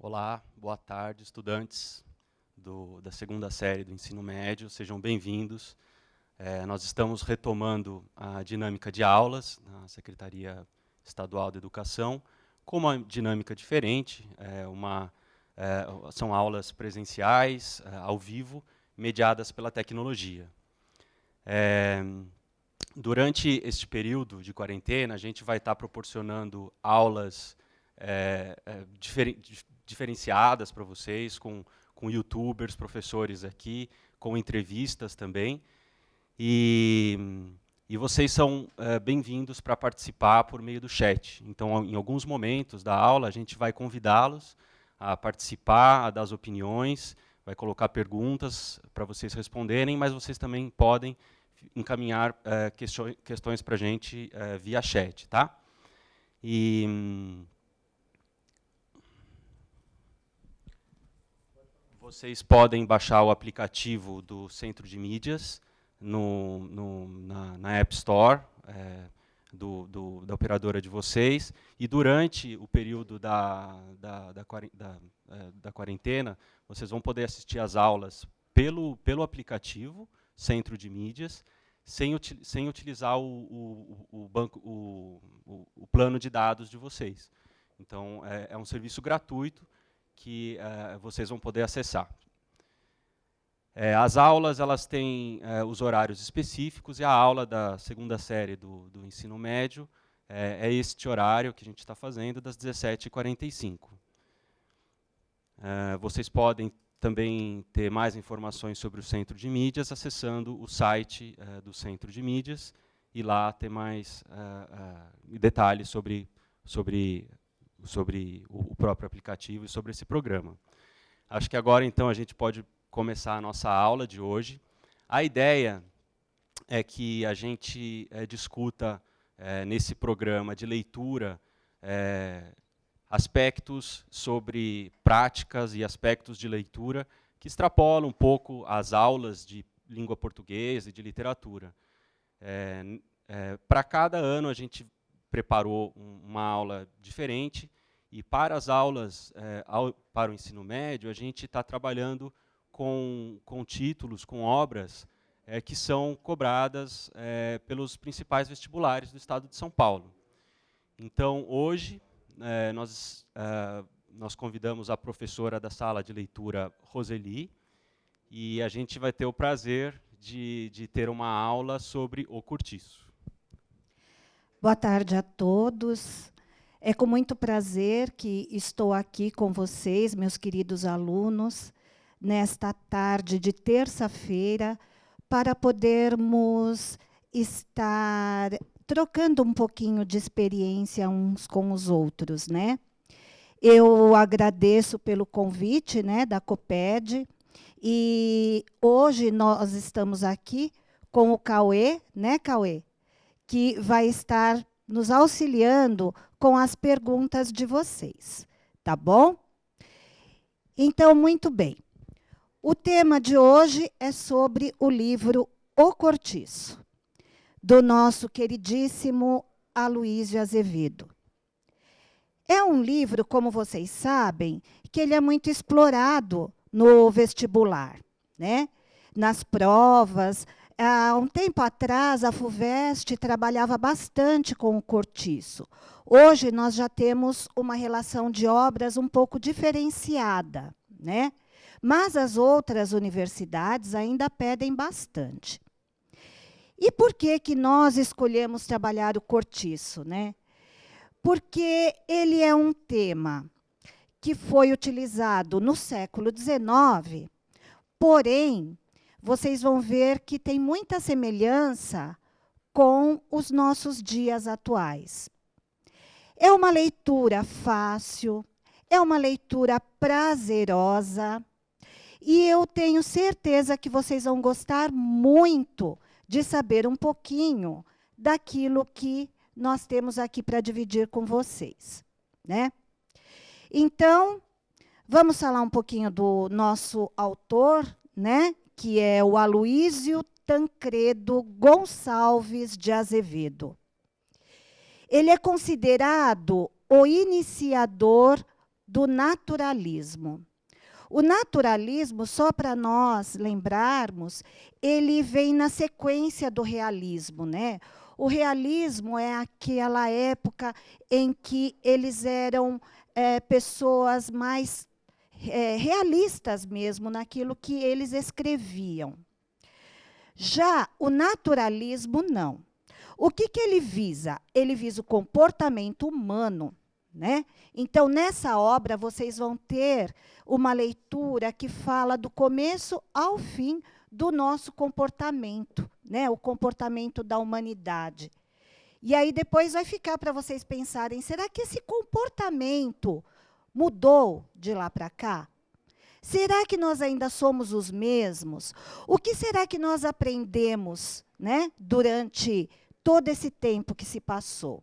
Olá, boa tarde, estudantes da segunda série do ensino médio, sejam bem-vindos. Nós estamos retomando a dinâmica de aulas na Secretaria Estadual de Educação, com uma dinâmica diferente, são aulas presenciais, ao vivo, mediadas pela tecnologia. Durante este período de quarentena, a gente vai estar proporcionando aulas diferenciadas para vocês, com youtubers, professores aqui, com entrevistas também. E vocês são bem-vindos para participar por meio do chat. Então, em alguns momentos da aula, a gente vai convidá-los a participar, a dar as opiniões, vai colocar perguntas para vocês responderem, mas vocês também podem encaminhar questões para a gente via chat, tá? Vocês podem baixar o aplicativo do Centro de Mídias na App Store da operadora de vocês. E durante o período da quarentena, vocês vão poder assistir às aulas pelo aplicativo Centro de Mídias, sem utilizar o plano de dados de vocês. Então, é um serviço gratuito que vocês vão poder acessar. As aulas elas têm os horários específicos, e a aula da segunda série do ensino médio é este horário que a gente está fazendo, das 17h45. Vocês podem também ter mais informações sobre o Centro de Mídias acessando o site do Centro de Mídias, e lá ter mais detalhes sobre o próprio aplicativo e sobre esse programa. Acho que agora, então, a gente pode começar a nossa aula de hoje. A ideia é que a gente discuta, nesse programa de leitura, aspectos sobre práticas e aspectos de leitura que extrapolam um pouco as aulas de língua portuguesa e de literatura. Para cada ano, a gente preparou uma aula diferente, e para as aulas para o ensino médio, a gente está trabalhando com títulos, com obras que são cobradas pelos principais vestibulares do estado de São Paulo. Então, hoje, nós convidamos a professora da sala de leitura, Roseli, e a gente vai ter o prazer de ter uma aula sobre o cortiço. Boa tarde a todos. É com muito prazer que estou aqui com vocês, meus queridos alunos, nesta tarde de terça-feira, para podermos estar trocando um pouquinho de experiência uns com os outros, né? Eu agradeço pelo convite, né, da Coped, e hoje nós estamos aqui com o Cauê, né, Cauê? Que vai estar nos auxiliando com as perguntas de vocês, tá bom? Então, muito bem. O tema de hoje é sobre o livro O Cortiço, do nosso queridíssimo Aloísio Azevedo. É um livro, como vocês sabem, que ele é muito explorado no vestibular, né? Nas provas. Há um tempo atrás, a FUVEST trabalhava bastante com o cortiço. Hoje, nós já temos uma relação de obras um pouco diferenciada, né? Mas as outras universidades ainda pedem bastante. E por que nós escolhemos trabalhar o cortiço, né? Porque ele é um tema que foi utilizado no século XIX, porém, vocês vão ver que tem muita semelhança com os nossos dias atuais. É uma leitura fácil, é uma leitura prazerosa, e eu tenho certeza que vocês vão gostar muito de saber um pouquinho daquilo que nós temos aqui para dividir com vocês, né? Então, vamos falar um pouquinho do nosso autor, né? Que é o Aloísio Tancredo Gonçalves de Azevedo. Ele é considerado o iniciador do naturalismo. O naturalismo, só para nós lembrarmos, ele vem na sequência do realismo, né? O realismo é aquela época em que eles eram pessoas mais realistas mesmo naquilo que eles escreviam. Já o naturalismo, não. O que ele visa? Ele visa o comportamento humano, né? Então, nessa obra, vocês vão ter uma leitura que fala do começo ao fim do nosso comportamento, né? O comportamento da humanidade. E aí depois vai ficar para vocês pensarem, será que esse comportamento mudou de lá para cá? Será que nós ainda somos os mesmos? O que será que nós aprendemos, né, durante todo esse tempo que se passou?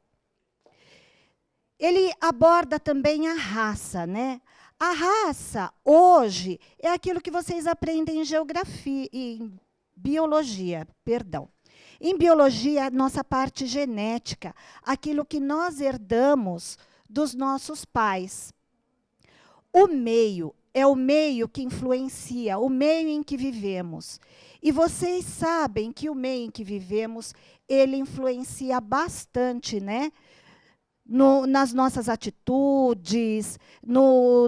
Ele aborda também a raça, né? A raça, hoje, é aquilo que vocês aprendem em geografia, em biologia, perdão. Em biologia, a nossa parte genética, aquilo que nós herdamos dos nossos pais. O meio é o meio que influencia, o meio em que vivemos. E vocês sabem que o meio em que vivemos, ele influencia bastante, né? Nas nossas atitudes,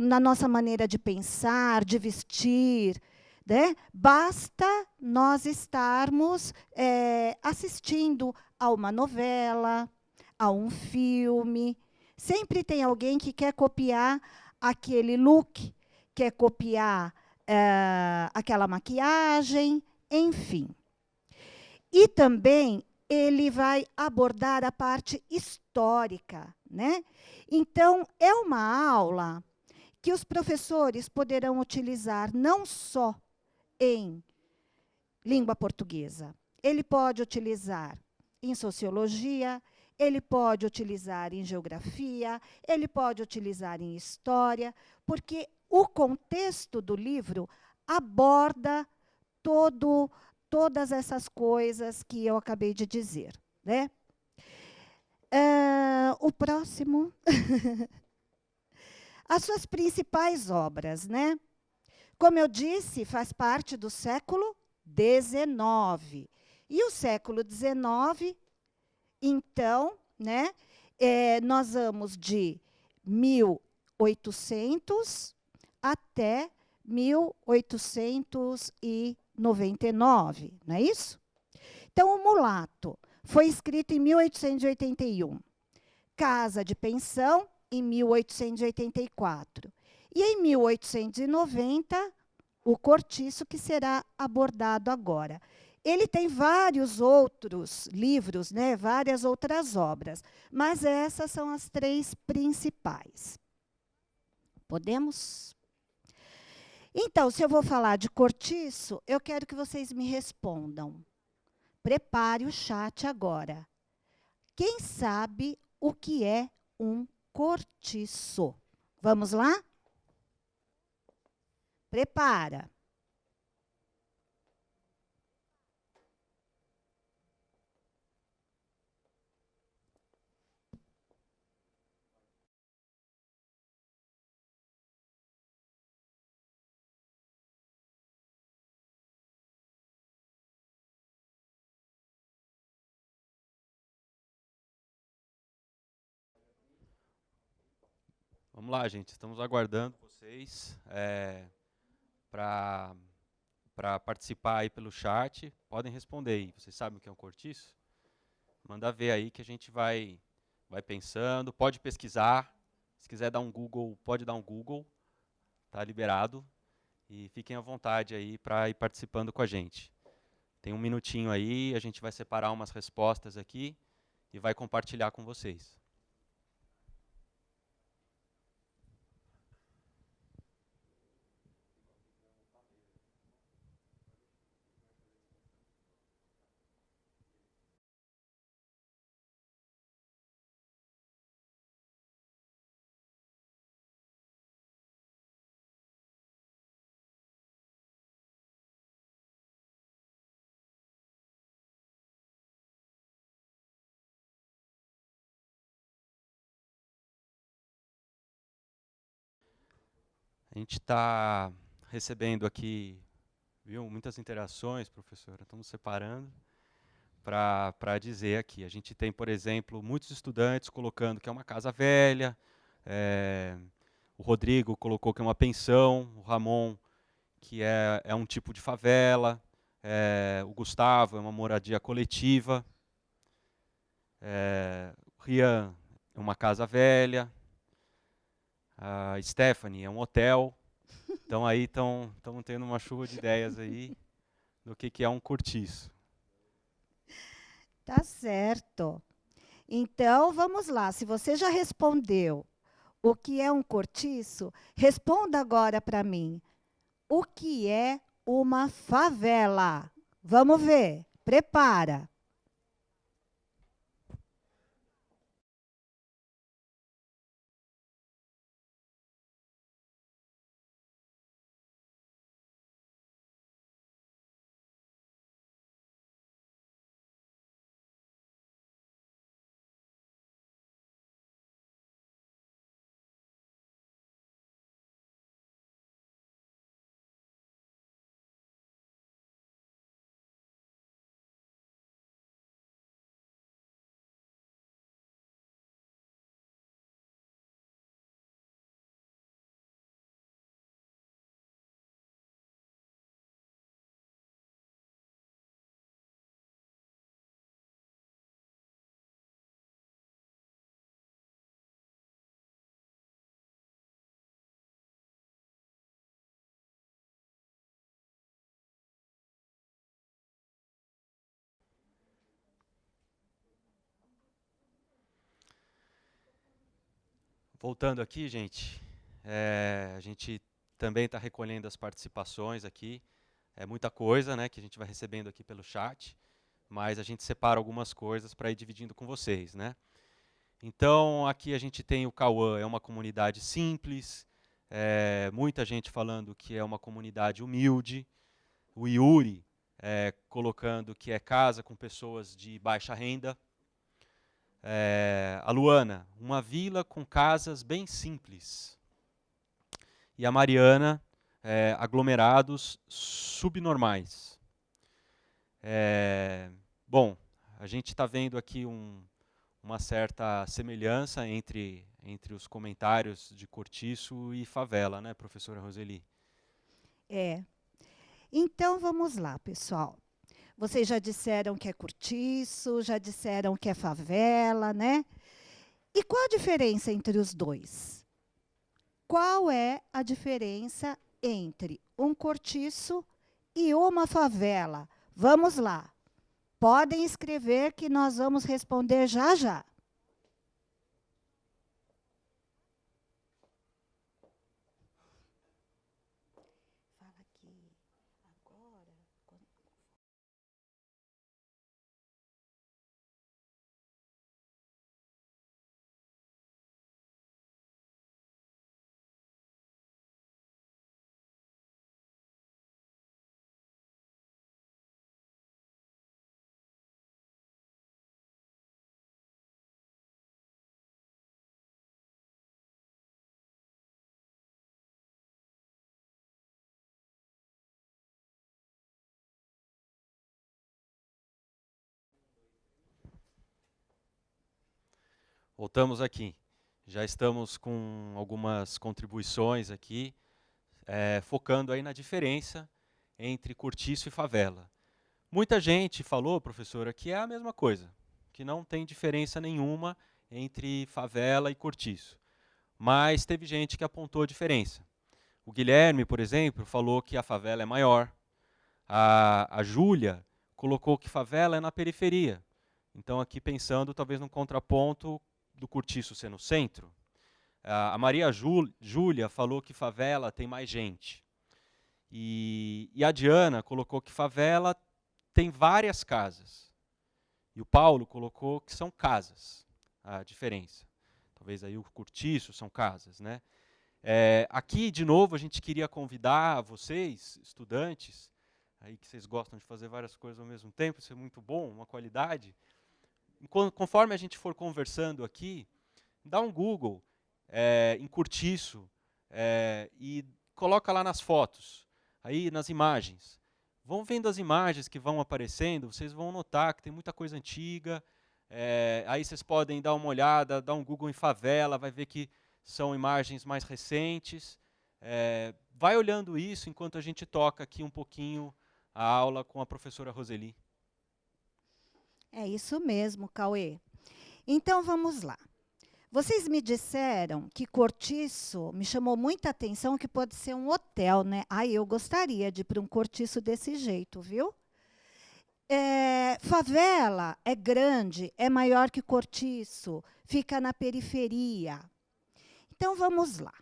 na nossa maneira de pensar, de vestir. Né? Basta nós estarmos assistindo a uma novela, a um filme. Sempre tem alguém que quer copiar aquele look, quer copiar aquela maquiagem, enfim. E também ele vai abordar a parte histórica, né? Então, é uma aula que os professores poderão utilizar não só em língua portuguesa. Ele pode utilizar em sociologia, ele pode utilizar em geografia, ele pode utilizar em história, porque o contexto do livro aborda todas essas coisas que eu acabei de dizer. Né? O próximo. As suas principais obras. Né? Como eu disse, faz parte do século XIX. E o século XIX, então, né, nós vamos de 1800 até 1899, não é isso? Então, o Mulato foi escrito em 1881. Casa de Pensão, em 1884. E em 1890, o Cortiço, que será abordado agora. Ele tem vários outros livros, né, várias outras obras, mas essas são as 3 principais. Podemos? Então, se eu vou falar de Cortiço, eu quero que vocês me respondam. Prepare o chat agora. Quem sabe o que é um cortiço? Vamos lá? Prepara. Vamos lá, gente. Estamos aguardando vocês para participar aí pelo chat. Podem responder aí. Vocês sabem o que é um cortiço? Manda ver aí que a gente vai pensando. Pode pesquisar. Se quiser dar um Google, pode dar um Google. Tá liberado. E fiquem à vontade aí para ir participando com a gente. Tem um minutinho aí, a gente vai separar umas respostas aqui e vai compartilhar com vocês. A gente está recebendo aqui, viu, muitas interações, professora, estamos separando para dizer aqui. A gente tem, por exemplo, muitos estudantes colocando que é uma casa velha, o Rodrigo colocou que é uma pensão, o Ramon que é um tipo de favela, o Gustavo é uma moradia coletiva, o Rian é uma casa velha, a Stephanie é um hotel. Então aí estão tendo uma chuva de ideias aí do que é um cortiço. Tá certo. Então, vamos lá. Se você já respondeu o que é um cortiço, responda agora para mim. O que é uma favela? Vamos ver. Prepara. Voltando aqui, gente, a gente também está recolhendo as participações aqui. É muita coisa, né, que a gente vai recebendo aqui pelo chat, mas a gente separa algumas coisas para ir dividindo com vocês, né? Então, aqui a gente tem o Cauã, é uma comunidade simples, muita gente falando que é uma comunidade humilde. O Yuri colocando que é casa com pessoas de baixa renda. A Luana, uma vila com casas bem simples. E a Mariana, aglomerados subnormais. Bom, a gente está vendo aqui uma certa semelhança entre os comentários de cortiço e favela, né, professora Roseli? É. Então, vamos lá, pessoal. Vocês já disseram que é cortiço, já disseram que é favela, né? E qual a diferença entre os dois? Qual é a diferença entre um cortiço e uma favela? Vamos lá. Podem escrever que nós vamos responder já já. Fala aqui agora. Voltamos aqui. Já estamos com algumas contribuições aqui, focando aí na diferença entre cortiço e favela. Muita gente falou, professora, que é a mesma coisa, que não tem diferença nenhuma entre favela e cortiço. Mas teve gente que apontou a diferença. O Guilherme, por exemplo, falou que a favela é maior. A Júlia colocou que favela é na periferia. Então, aqui pensando talvez num contraponto do cortiço ser no centro. A Maria Júlia falou que favela tem mais gente. E a Diana colocou que favela tem várias casas. E o Paulo colocou que são casas, a diferença. Talvez aí o cortiço são casas, né? Aqui, de novo, a gente queria convidar vocês, estudantes, aí que vocês gostam de fazer várias coisas ao mesmo tempo, isso é muito bom, uma qualidade. Conforme a gente for conversando aqui, dá um Google em cortiço e coloca lá nas fotos, aí nas imagens. Vão vendo as imagens que vão aparecendo, vocês vão notar que tem muita coisa antiga. Aí vocês podem dar uma olhada, dar um Google em favela, vai ver que são imagens mais recentes. Vai olhando isso enquanto a gente toca aqui um pouquinho a aula com a professora Roseli. É isso mesmo, Cauê. Então, vamos lá. Vocês me disseram que Cortiço, me chamou muita atenção que pode ser um hotel, né? Ai, eu gostaria de ir para um cortiço desse jeito, viu? Favela é grande, é maior que cortiço, fica na periferia. Então, vamos lá.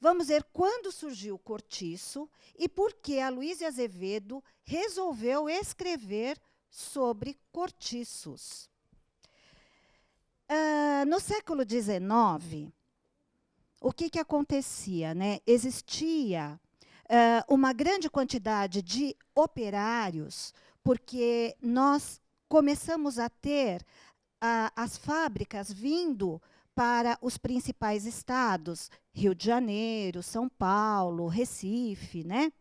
Vamos ver quando surgiu o cortiço e por que a Luísa Azevedo resolveu escrever sobre cortiços. No século XIX, o que acontecia, né? Existia uma grande quantidade de operários, porque nós começamos a ter as fábricas vindo para os principais estados, Rio de Janeiro, São Paulo, Recife, né?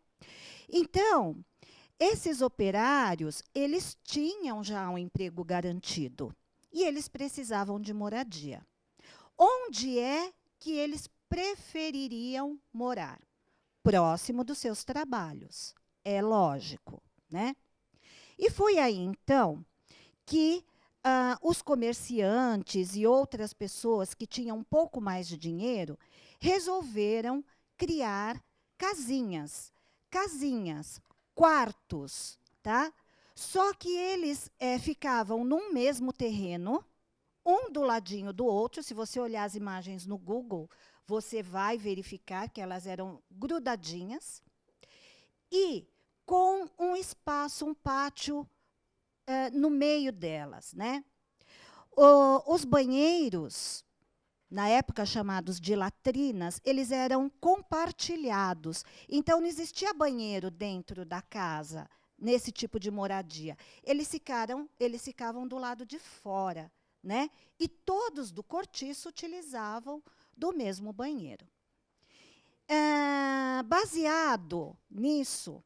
Então, esses operários, eles tinham já um emprego garantido e eles precisavam de moradia. Onde é que eles prefeririam morar? Próximo dos seus trabalhos, é lógico, né? E foi aí, então, que os comerciantes e outras pessoas que tinham um pouco mais de dinheiro resolveram criar casinhas, quartos, tá? Só que eles ficavam num mesmo terreno, um do ladinho do outro. Se você olhar as imagens no Google, você vai verificar que elas eram grudadinhas, e com um espaço, um pátio no meio delas, né? Os banheiros, na época chamados de latrinas, eles eram compartilhados. Então, não existia banheiro dentro da casa, nesse tipo de moradia. Eles ficavam do lado de fora, né? E todos do cortiço utilizavam do mesmo banheiro. Baseado nisso,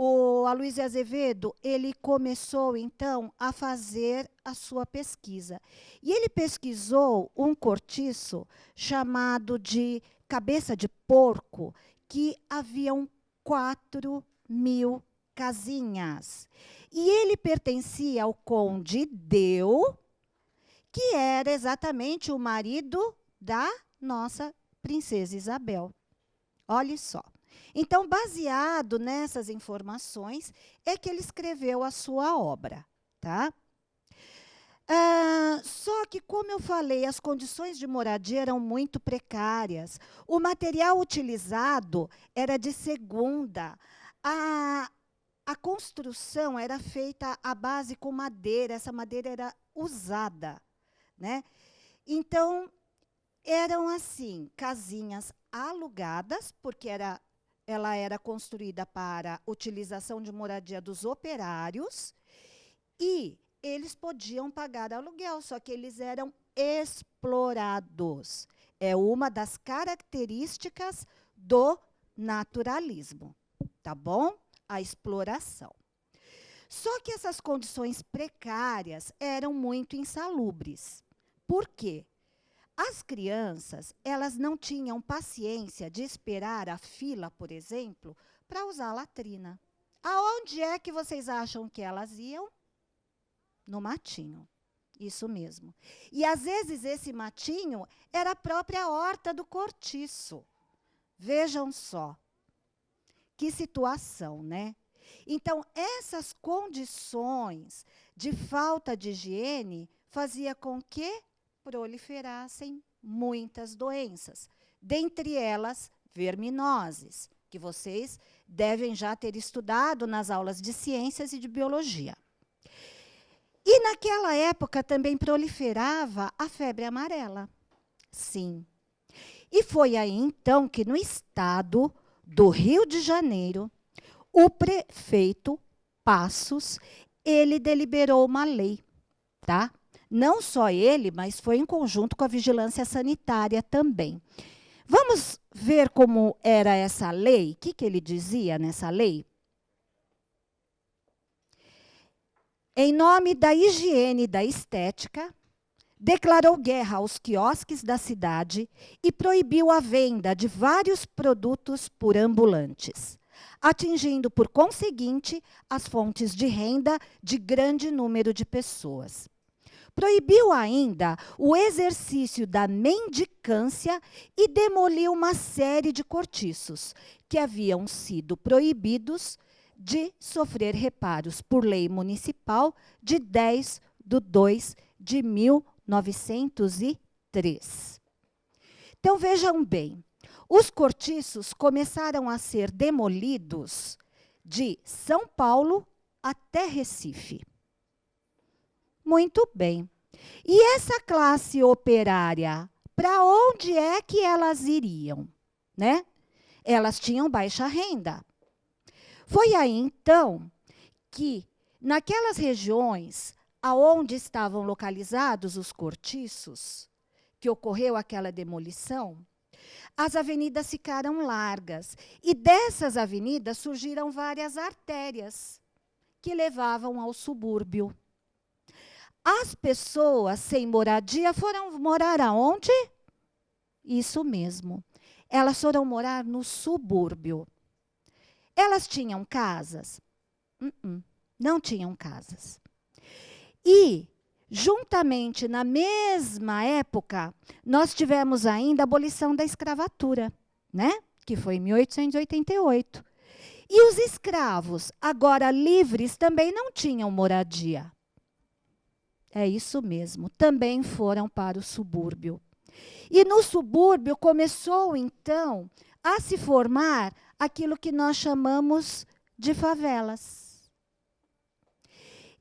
o Aloysio Azevedo, ele começou, então, a fazer a sua pesquisa. E ele pesquisou um cortiço chamado de Cabeça de Porco, que haviam 4.000 casinhas. E ele pertencia ao conde Deu, que era exatamente o marido da nossa princesa Isabel. Olha só. Então, baseado nessas informações, é que ele escreveu a sua obra, tá? Só que, como eu falei, as condições de moradia eram muito precárias. O material utilizado era de segunda. A construção era feita à base com madeira. Essa madeira era usada, né? Então, eram assim, casinhas alugadas, porque ela era construída para utilização de moradia dos operários, e eles podiam pagar aluguel, só que eles eram explorados. É uma das características do naturalismo, tá bom? A exploração. Só que essas condições precárias eram muito insalubres. Por quê? As crianças, elas não tinham paciência de esperar a fila, por exemplo, para usar a latrina. Aonde é que vocês acham que elas iam? No matinho. Isso mesmo. E, às vezes, esse matinho era a própria horta do cortiço. Vejam só. Que situação, né? Então, essas condições de falta de higiene fazia com que proliferassem muitas doenças, dentre elas verminoses, que vocês devem já ter estudado nas aulas de ciências e de biologia. E naquela época também proliferava a febre amarela. Sim. E foi aí então que no estado do Rio de Janeiro, o prefeito Passos, ele deliberou uma lei, tá? Não só ele, mas foi em conjunto com a vigilância sanitária também. Vamos ver como era essa lei? O que ele dizia nessa lei? Em nome da higiene e da estética, declarou guerra aos quiosques da cidade e proibiu a venda de vários produtos por ambulantes, atingindo, por conseguinte, as fontes de renda de grande número de pessoas. Proibiu ainda o exercício da mendicância e demoliu uma série de cortiços que haviam sido proibidos de sofrer reparos por lei municipal de 10/2/1903. Então, vejam bem, os cortiços começaram a ser demolidos de São Paulo até Recife. Muito bem. E essa classe operária, para onde é que elas iriam? Né? Elas tinham baixa renda. Foi aí, então, que, naquelas regiões aonde estavam localizados os cortiços, que ocorreu aquela demolição, as avenidas ficaram largas. E dessas avenidas surgiram várias artérias que levavam ao subúrbio. As pessoas sem moradia foram morar aonde? Isso mesmo. Elas foram morar no subúrbio. Elas tinham casas? Não tinham casas. E, juntamente na mesma época, nós tivemos ainda a abolição da escravatura, né? Que foi em 1888. E os escravos, agora livres, também não tinham moradia. É isso mesmo, também foram para o subúrbio. E no subúrbio começou, então, a se formar aquilo que nós chamamos de favelas.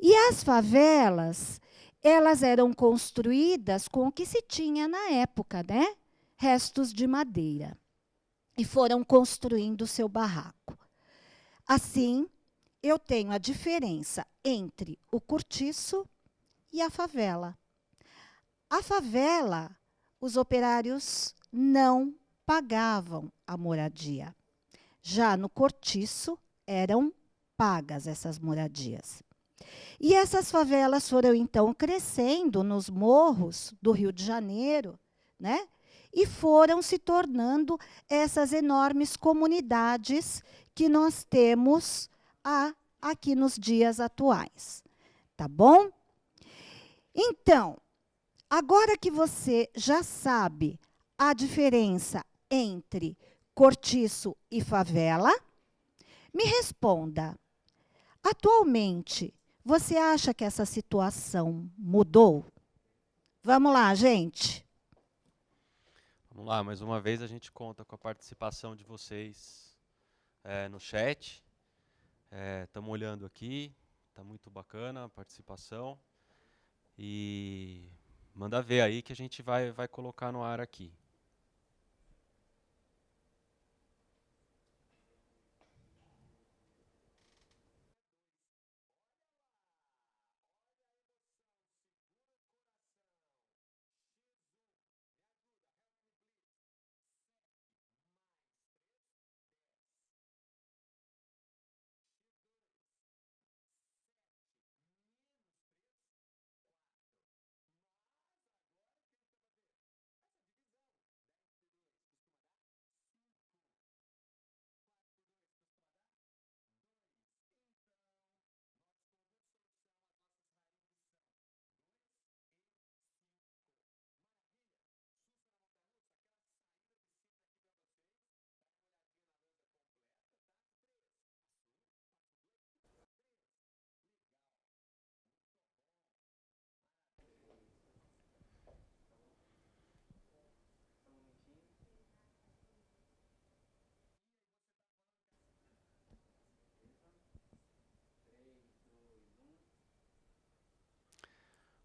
E as favelas, elas eram construídas com o que se tinha na época, né? Restos de madeira. E foram construindo o seu barraco. Assim, eu tenho a diferença entre o cortiço e a favela. A favela, os operários não pagavam a moradia. Já no cortiço, eram pagas essas moradias. E essas favelas foram, então, crescendo nos morros do Rio de Janeiro, né? E foram se tornando essas enormes comunidades que nós temos aqui nos dias atuais. Tá bom? Então, agora que você já sabe a diferença entre cortiço e favela, me responda, atualmente, você acha que essa situação mudou? Vamos lá, gente. Vamos lá, mais uma vez a gente conta com a participação de vocês no chat. Estamos olhando aqui, está muito bacana a participação. E manda ver aí que a gente vai colocar no ar aqui.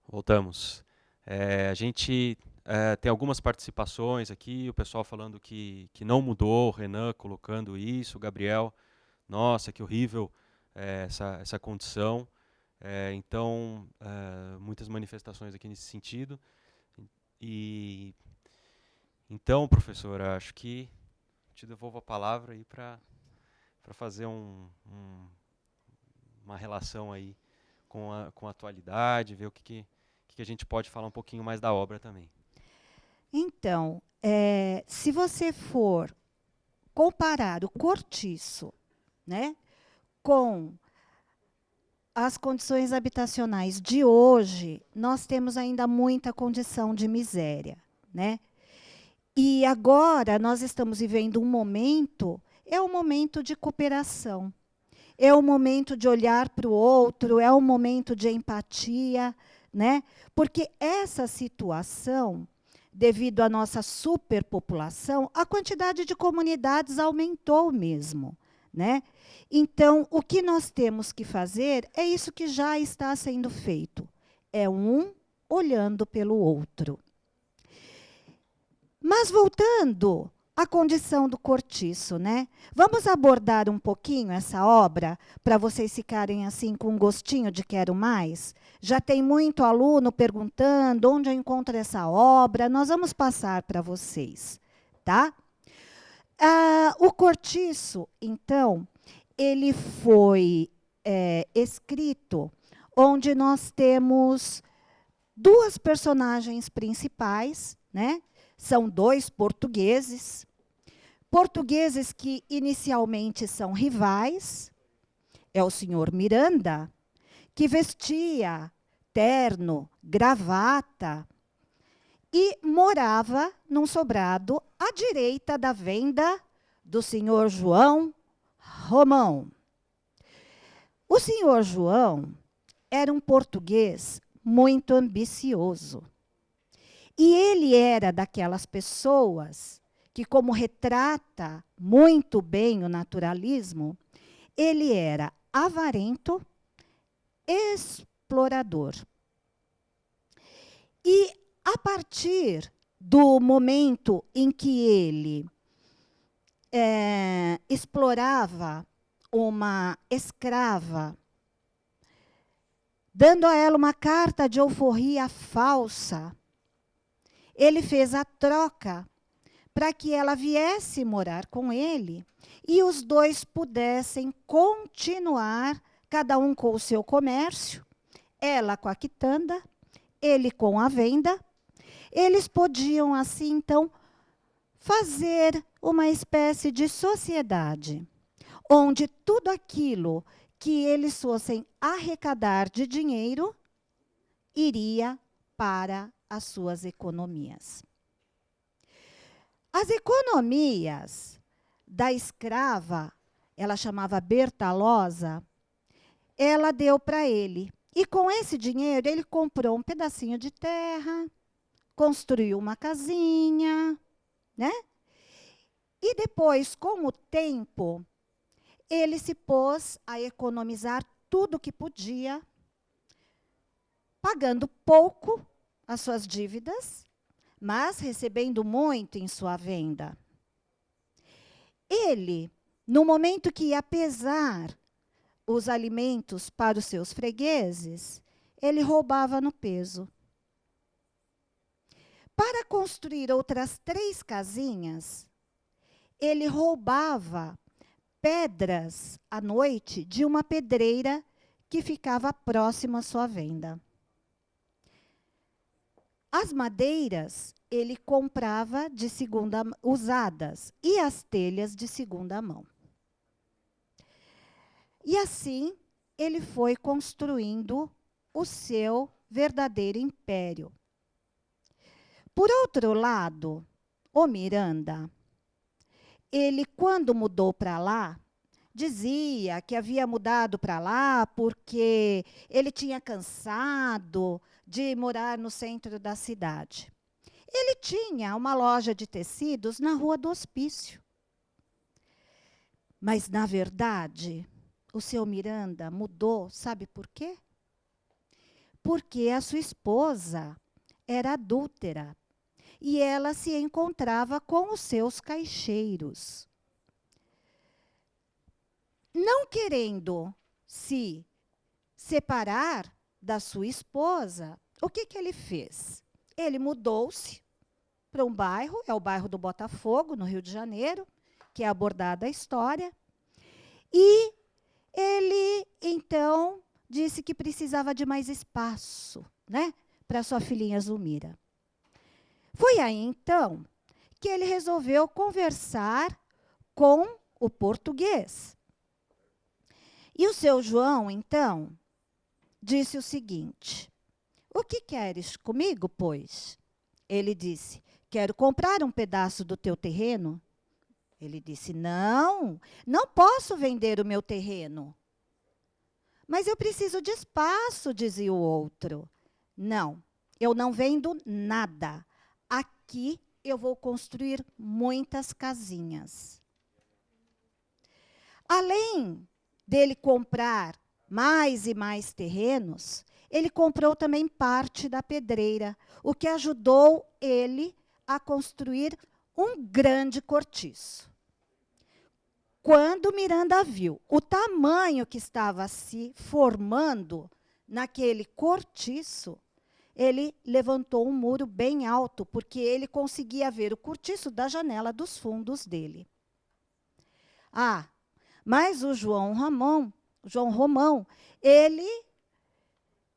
Voltamos. A gente tem algumas participações aqui, o pessoal falando que não mudou, o Renan colocando isso, o Gabriel, nossa, que horrível essa condição. Então, muitas manifestações aqui nesse sentido. E Então, professora, acho que te devolvo a palavra aí para fazer uma relação aí com a atualidade, ver o que a gente pode falar um pouquinho mais da obra também. Então, se você for comparar o cortiço, né, com as condições habitacionais de hoje, nós temos ainda muita condição de miséria, né? E agora nós estamos vivendo um momento, é um momento de cooperação, é o momento de olhar para o outro, é o momento de empatia, né? Porque essa situação, devido à nossa superpopulação, a quantidade de comunidades aumentou mesmo, né? Então, o que nós temos que fazer é isso que já está sendo feito. É um olhando pelo outro. Mas voltando à condição do cortiço, né? Vamos abordar um pouquinho essa obra para vocês ficarem assim com um gostinho de quero mais? Já tem muito aluno perguntando onde eu encontro essa obra. Nós vamos passar para vocês, tá? O cortiço, então, ele foi escrito onde nós temos duas personagens principais, né? São dois portugueses que inicialmente são rivais. É o senhor Miranda, que vestia terno, gravata, e morava num sobrado à direita da venda do senhor João Romão. O senhor João era um português muito ambicioso. E ele era daquelas pessoas que, como retrata muito bem o naturalismo, ele era avarento, explorador. E, a partir do momento em que ele explorava uma escrava, dando a ela uma carta de alforria falsa, ele fez a troca para que ela viesse morar com ele e os dois pudessem continuar, cada um com o seu comércio, ela com a quitanda, ele com a venda. Eles podiam, assim, então, fazer uma espécie de sociedade, onde tudo aquilo que eles fossem arrecadar de dinheiro iria para as suas economias. As economias da escrava, ela chamava Bertalosa, ela deu para ele. E com esse dinheiro, ele comprou um pedacinho de terra, construiu uma casinha, né? E depois, com o tempo, ele se pôs a economizar tudo que podia, pagando pouco as suas dívidas, mas recebendo muito em sua venda. Ele, no momento que ia pesar os alimentos para os seus fregueses, ele roubava no peso. Para construir outras 3 casinhas, ele roubava pedras à noite de uma pedreira que ficava próxima à sua venda. As madeiras ele comprava de segunda usadas e as telhas de segunda mão. E assim ele foi construindo o seu verdadeiro império. Por outro lado, o Miranda, ele, quando mudou para lá, dizia que havia mudado para lá porque ele tinha cansado de morar no centro da cidade. Ele tinha uma loja de tecidos na Rua do Hospício. Mas, na verdade, o seu Miranda mudou, sabe por quê? Porque a sua esposa era adúltera e ela se encontrava com os seus caixeiros. Não querendo se separar da sua esposa, o que ele fez? Ele mudou-se para um bairro, é o bairro do Botafogo, no Rio de Janeiro, que é abordada a história. E ele, então, disse que precisava de mais espaço, né, para sua filhinha Zulmira. Foi aí, então, que ele resolveu conversar com o português. E o seu João, então, disse o seguinte: o que queres comigo, pois? Ele disse: quero comprar um pedaço do teu terreno. Ele disse: não, não posso vender o meu terreno. Mas eu preciso de espaço, dizia o outro. Não, eu não vendo nada. Aqui eu vou construir muitas casinhas. Além dele comprar mais e mais terrenos, ele comprou também parte da pedreira, o que ajudou ele a construir um grande cortiço. Quando Miranda viu o tamanho que estava se formando naquele cortiço, ele levantou um muro bem alto, porque ele conseguia ver o cortiço da janela dos fundos dele. Ah, mas o João Romão, ele,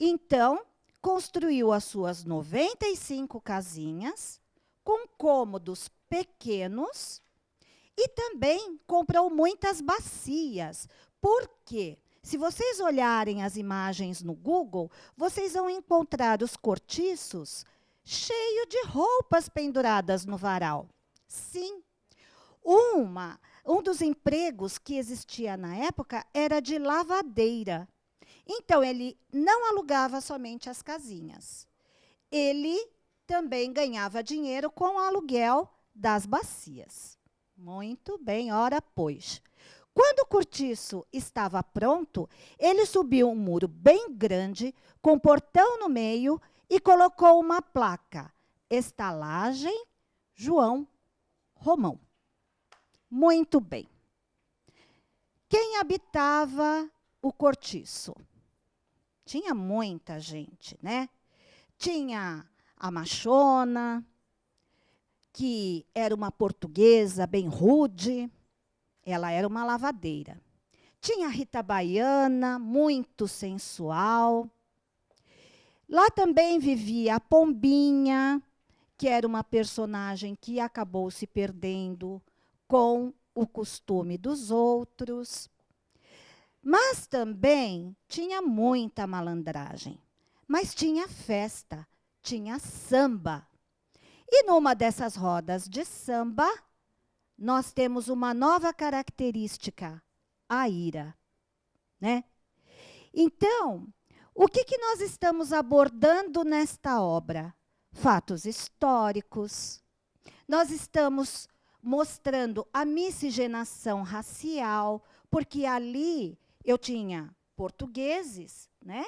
então, construiu as suas 95 casinhas, com cômodos pequenos, e também comprou muitas bacias. Por quê? Se vocês olharem as imagens no Google, vocês vão encontrar os cortiços cheios de roupas penduradas no varal. Sim, um dos empregos que existia na época era de lavadeira. Então, ele não alugava somente as casinhas. Ele também ganhava dinheiro com o aluguel das bacias. Muito bem, ora pois. Quando o cortiço estava pronto, ele subiu um muro bem grande, com portão no meio, e colocou uma placa: Estalagem João Romão. Muito bem. Quem habitava o cortiço? Tinha muita gente, né? Tinha a machona, que era uma portuguesa bem rude. Ela era uma lavadeira. Tinha a Rita Baiana, muito sensual. Lá também vivia a Pombinha, que era uma personagem que acabou se perdendo com o costume dos outros. Mas também tinha muita malandragem. Mas tinha festa, tinha samba. E numa dessas rodas de samba, nós temos uma nova característica, a ira, né? Então, o que nós estamos abordando nesta obra? Fatos históricos. Nós estamos mostrando a miscigenação racial, porque ali eu tinha portugueses, né?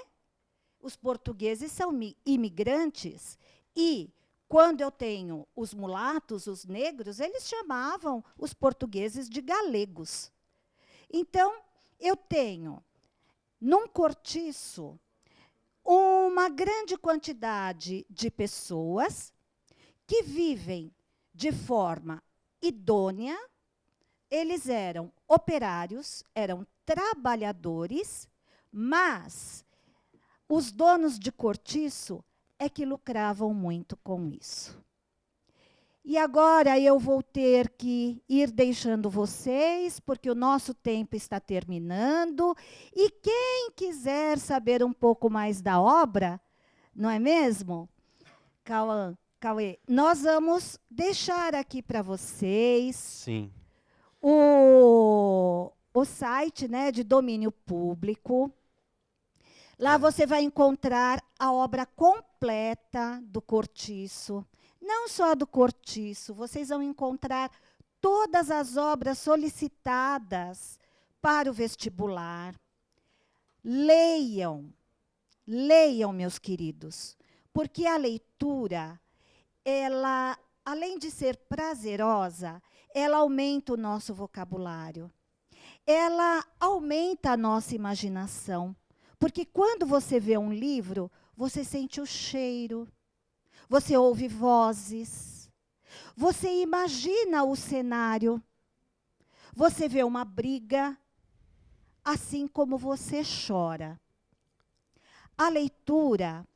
Os portugueses são imigrantes e quando eu tenho os mulatos, os negros, eles chamavam os portugueses de galegos. Então, eu tenho, num cortiço, uma grande quantidade de pessoas que vivem de forma idônea. Eles eram operários, eram trabalhadores, mas os donos de cortiço é que lucravam muito com isso. E agora eu vou ter que ir deixando vocês, porque o nosso tempo está terminando. E quem quiser saber um pouco mais da obra, não é mesmo? Cauê, nós vamos deixar aqui para vocês. Sim. O site, né, de domínio público. Lá você vai encontrar a obra completa do cortiço. Não só do cortiço, vocês vão encontrar todas as obras solicitadas para o vestibular. Leiam, leiam, meus queridos, porque a leitura, ela, além de ser prazerosa, ela aumenta o nosso vocabulário. Ela aumenta a nossa imaginação. Porque quando você vê um livro, você sente o cheiro, você ouve vozes, Você imagina o cenário, você vê uma briga, assim como você chora. A leitura,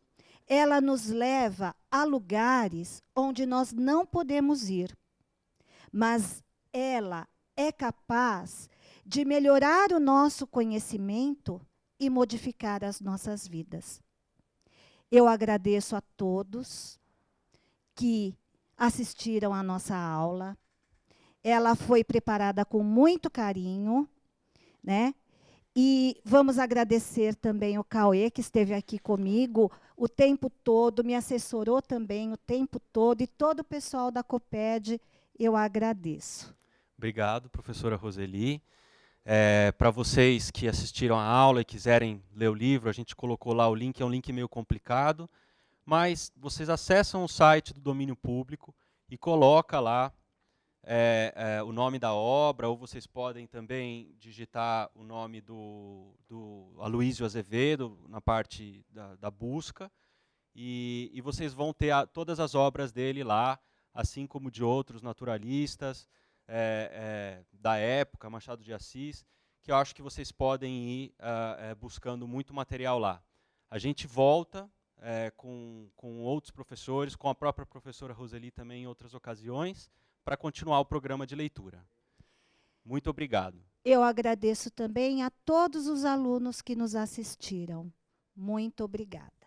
ela nos leva a lugares onde nós não podemos ir, mas ela é capaz de melhorar o nosso conhecimento e modificar as nossas vidas. Eu agradeço a todos que assistiram à nossa aula. Ela foi preparada com muito carinho, né? E vamos agradecer também o Cauê, que esteve aqui comigo o tempo todo, me assessorou também o tempo todo, e todo o pessoal da Coped, eu agradeço. Obrigado, professora Roseli. Para vocês que assistiram a aula e quiserem ler o livro, a gente colocou lá o link, é um link meio complicado, mas vocês acessam o site do domínio público e coloca lá o nome da obra, ou vocês podem também digitar o nome do Aloísio Azevedo na parte da busca, e vocês vão ter todas as obras dele lá, assim como de outros naturalistas da época, Machado de Assis, que eu acho que vocês podem ir buscando muito material lá. A gente volta com outros professores, com a própria professora Roseli também em outras ocasiões, para continuar o programa de leitura. Muito obrigado. Eu agradeço também a todos os alunos que nos assistiram. Muito obrigada.